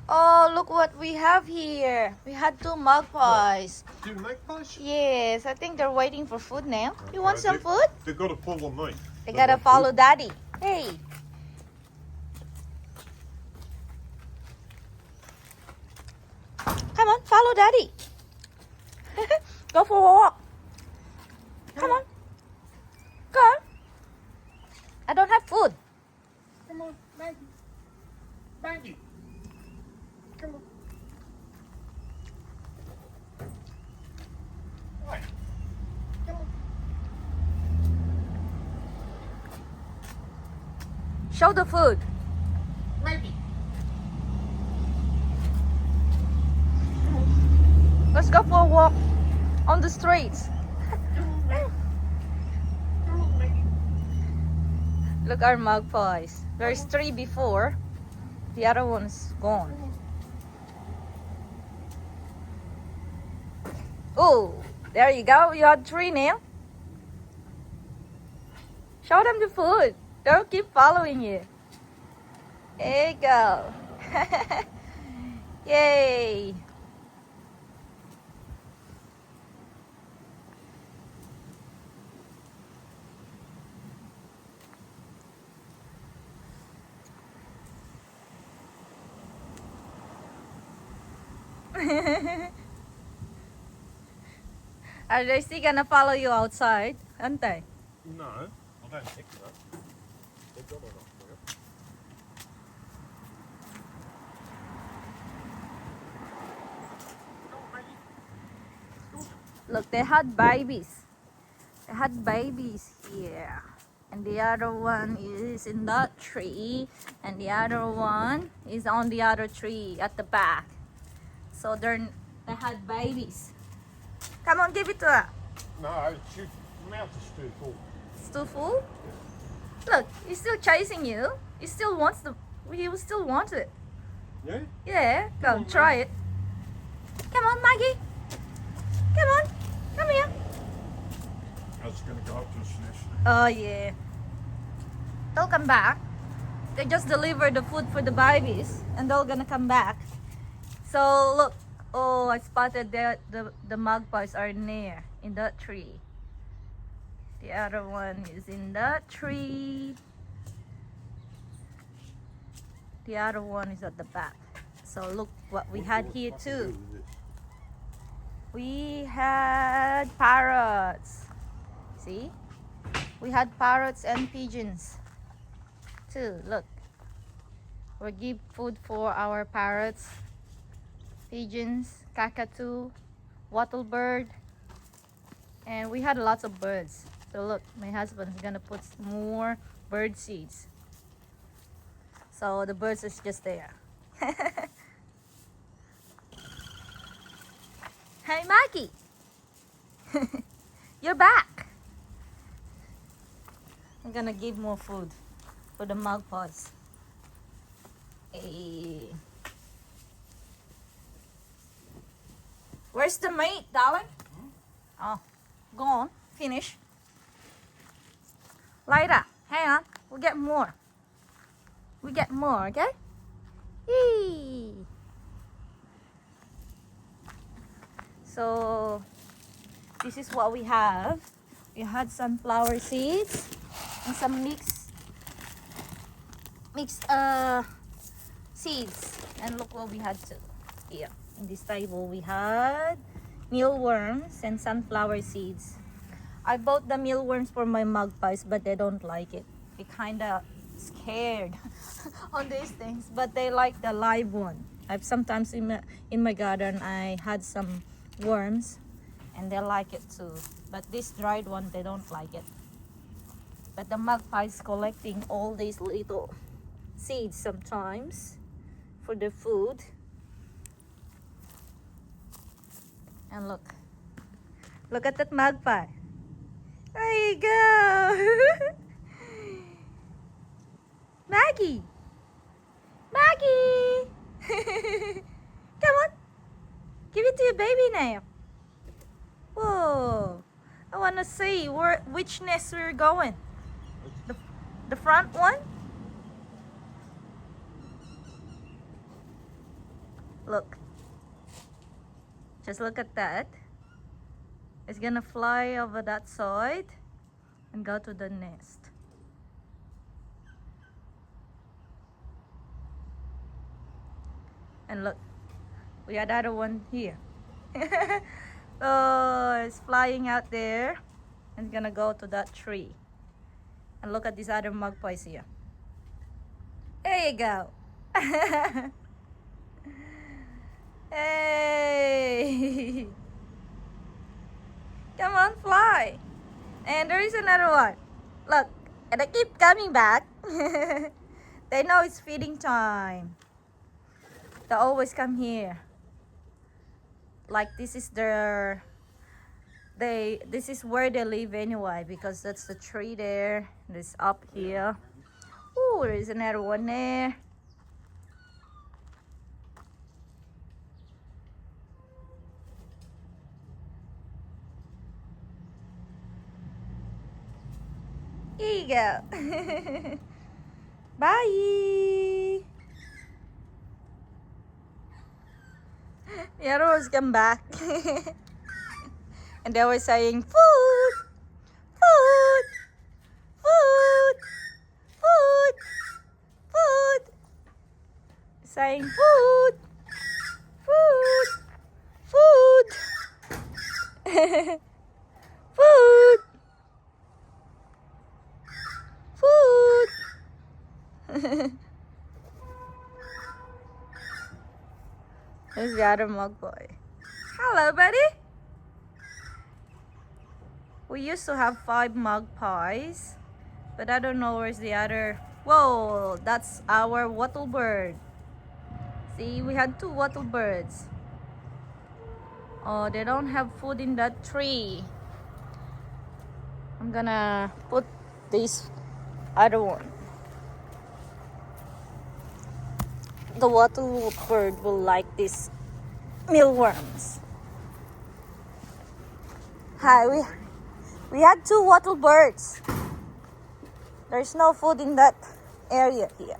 Oh, look what we have here. We had two magpies. Two magpies? Yes, I think they're waiting for food now. You want Okay, some food? They've got to follow me. They gotta follow Daddy. Hey. Come on, follow Daddy. Go for a walk. Come on. Go on. I don't have food. Come on, Maggie. Maggie. Come on. Right. Come on. Show the food. Maggie. Let's go for a walk on the streets. Come on, Maggie. Come on, Maggie. Look, our magpies. There's three before. The other one's gone. Oh, there you go. You had three now. Show them the food. They'll keep following you. There you go. Yay. Are they still gonna follow you outside, aren't they? No, I don't think so. They've got enough for you. Come on, Maggie. Look, they had babies. They had babies here. And the other one is in that tree. And the other one is on the other tree at the back. So they had babies. Come on, give it to her. No, your mouth is too full. It's too full. Look, he's still chasing you. He still wants it. Yeah? Yeah, go Come on, try it. Come on, Maggie. Come on, come here. I was going to go up to a sniff. Oh yeah. They'll come back. They just delivered the food for the babies, and they're gonna come back. So look. Oh, I spotted the magpies are near in that tree. The other one is in that tree. The other one is at the back. So look what we had here too. We had parrots. See? We had parrots and pigeons too. Look. We give food for our parrots, pigeons, cockatoo, wattlebird, and we had lots of birds. So look, my husband's gonna put more bird seeds. So the birds is just there. Hey Maggie, you're back. I'm gonna give more food for the magpies. Hey. Where's the meat, darling? Oh, gone. Finish. Later. Hang on. We'll get more. We get more, okay? Yee. So, this is what we have. We had sunflower seeds and some mixed seeds. And look what we had too. Here. In this table we had mealworms and sunflower seeds. I bought the mealworms for my magpies, but they don't like it. They kinda scared on these things, but they like the live one. I've sometimes in my garden I had some worms and they like it too. But this dried one they don't like it. But the magpies collecting all these little seeds sometimes for the food. And look at that magpie. There you go. Maggie. Come on. Give it to your baby now. Whoa. I want to see which nest we're going. The front one? Look. Just look at that. It's gonna fly over that side and go to the nest. And look, we had other one here. Oh, it's flying out there and gonna go to that tree. And look at these other magpies here. There you go. Hey. Come on, fly. And there is another one. Look, and they keep coming back. They know it's feeding time. They always come here. Like this is this is where they live anyway, because that's the tree there. It's up here. Oh, there is another one there. Here you go. Bye. The other ones come back. And they were saying, food, food, food, food, food. Saying food, food, food, food, food. There's the other magpie. Hello, buddy. We used to have 5 magpies, but I don't know where's the other. Whoa, that's our wattle bird. See, we had 2 wattle birds. Oh, they don't have food in that tree. I'm gonna put this other one. The wattle bird will like these mealworms. Hi, we had 2 wattle birds. There's no food in that area here.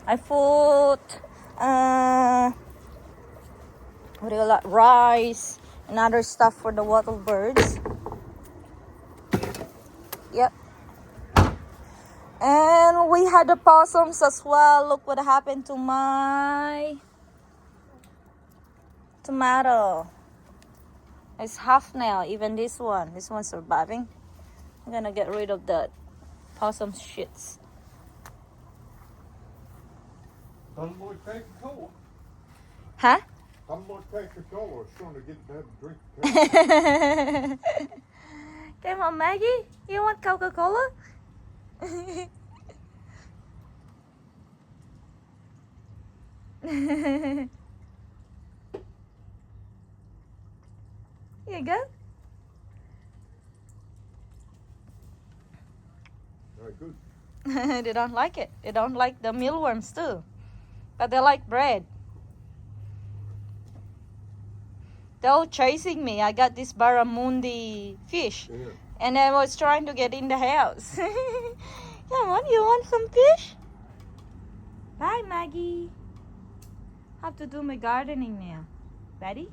I put what do you like, rice and other stuff for the wattle birds. Yep. And we had the possums as well. Look what happened to my tomato. It's half now, even this one. This one's surviving. I'm gonna get rid of the possum shits. Somebody take a cola. Huh? Somebody take a cola. It's going to get to have a drink. Come on, Maggie. You want Coca-Cola? Here you go. Very good. They don't like it. They don't like the mealworms too. But they like bread. They're all chasing me. I got this barramundi fish. Yeah. And I was trying to get in the house. Come on, you want some fish? Bye, Maggie. Have to do my gardening now. Ready?